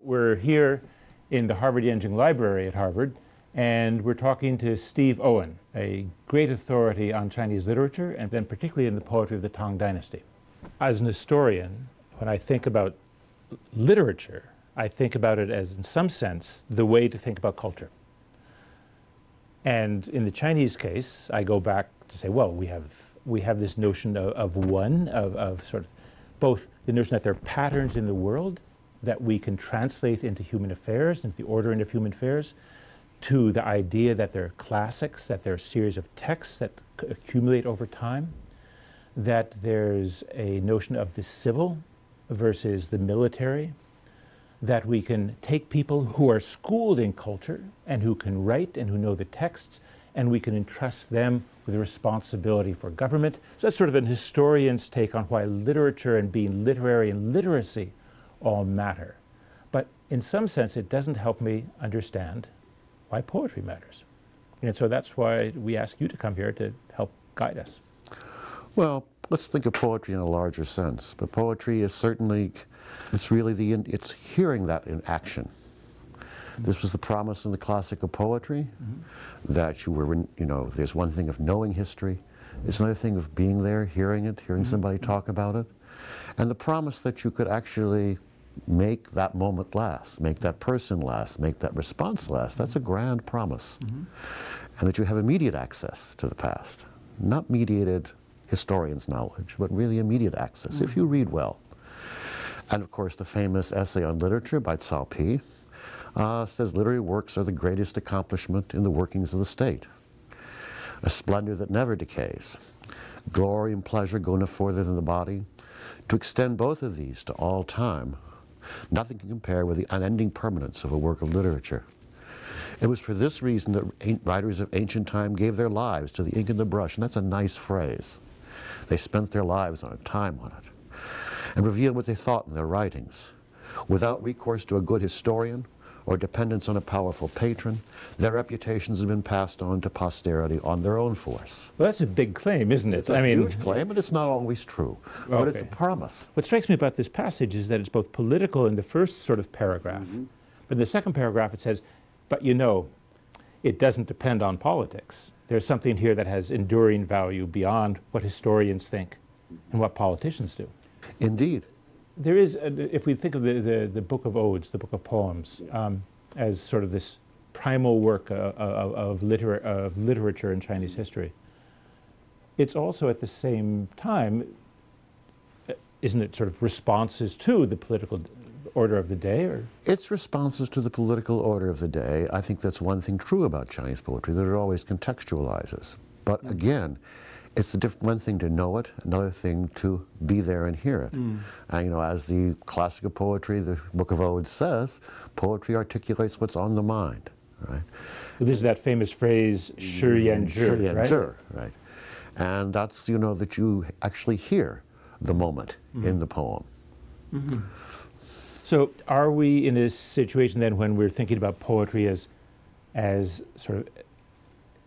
We're here in the Harvard Yenching Library at Harvard, and we're talking to Steve Owen, a great authority on Chinese literature, and then particularly in the poetry of the Tang Dynasty. As an historian, when I think about literature, I think about it as, in some sense, the way to think about culture. And in the Chinese case, I go back to say, well, we have this notion of sort of both the notion that there are patterns in the world that we can translate into human affairs, into the ordering of human affairs, to the idea that there are classics, that there are a series of texts that accumulate over time, that there's a notion of the civil versus the military, that we can take people who are schooled in culture and who can write and who know the texts, and we can entrust them with a responsibility for government. So that's sort of an historian's take on why literature and being literary and literacy all matter. But in some sense, it doesn't help me understand why poetry matters. And so that's why we ask you to come here to help guide us. Well, let's think of poetry in a larger sense. But poetry is certainly, it's really it's hearing that in action. This was the promise in the classical poetry, that you were, there's one thing of knowing history, it's another thing of being there, hearing it, hearing somebody talk about it, and the promise that you could actually make that moment last, make that person last, make that response last. That's a grand promise. And that you have immediate access to the past, not mediated historian's knowledge, but really immediate access, if you read well. And of course, the famous essay on literature by Cao Pi says literary works are the greatest accomplishment in the workings of the state. A splendor that never decays. Glory and pleasure go no further than the body. To extend both of these to all time, nothing can compare with the unending permanence of a work of literature. It was for this reason that writers of ancient time gave their lives to the ink and the brush, and that's a nice phrase. They spent their lives on it, time on it, and revealed what they thought in their writings. Without recourse to a good historian or dependence on a powerful patron, their reputations have been passed on to posterity on their own force. Well, that's a big claim, isn't it? It's a huge claim, and it's not always true, but it's a promise. What strikes me about this passage is that it's both political in the first sort of paragraph, but in the second paragraph it says, but you know, it doesn't depend on politics. There's something here that has enduring value beyond what historians think and what politicians do. Indeed. There is, if we think of the Book of Odes, the Book of Poems, as sort of this primal work of literature in Chinese history, it's also at the same time, isn't it sort of responses to the political order of the day? Or? It's responses to the political order of the day. I think that's one thing true about Chinese poetry, that it always contextualizes. But again, it's one thing to know it, another thing to be there and hear it. And as the classical poetry, the Book of Odes says, poetry articulates what's on the mind, right? This is that famous phrase, shi yan zhi, right? And that's, that you actually hear the moment in the poem. So are we in a situation then when we're thinking about poetry as sort of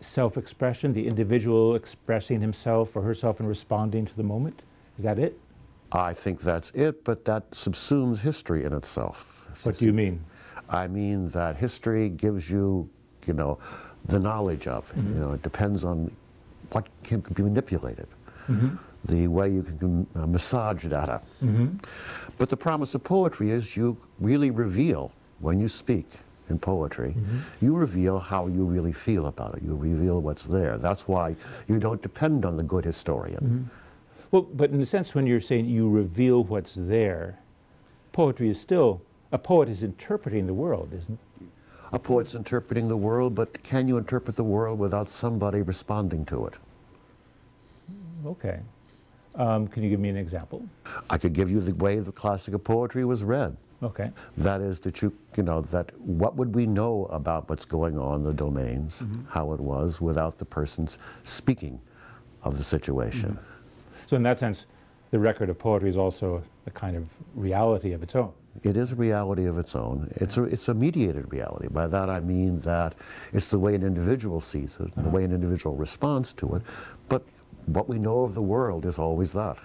self-expression, the individual expressing himself or herself and responding to the moment? Is that it? I think that's it, but that subsumes history in itself. What do you mean? I mean that history gives you, the knowledge of. It depends on what can be manipulated, the way you can massage data. But the promise of poetry is you really reveal, when you speak in poetry, you reveal how you really feel about it. You reveal what's there. That's why you don't depend on the good historian. Well, but in a sense, when you're saying you reveal what's there, poetry is still, a poet is interpreting the world, isn't it? A poet's interpreting the world, but can you interpret the world without somebody responding to it? Okay. Can you give me an example? I could give you the way the classical poetry was read. Okay. That is that that what would we know about what's going on in the domains, how it was, without the person's speaking of the situation. So in that sense, the record of poetry is also a kind of reality of its own. It is a reality of its own. It's a mediated reality. By that I mean that it's the way an individual sees it, the way an individual responds to it, but what we know of the world is always that.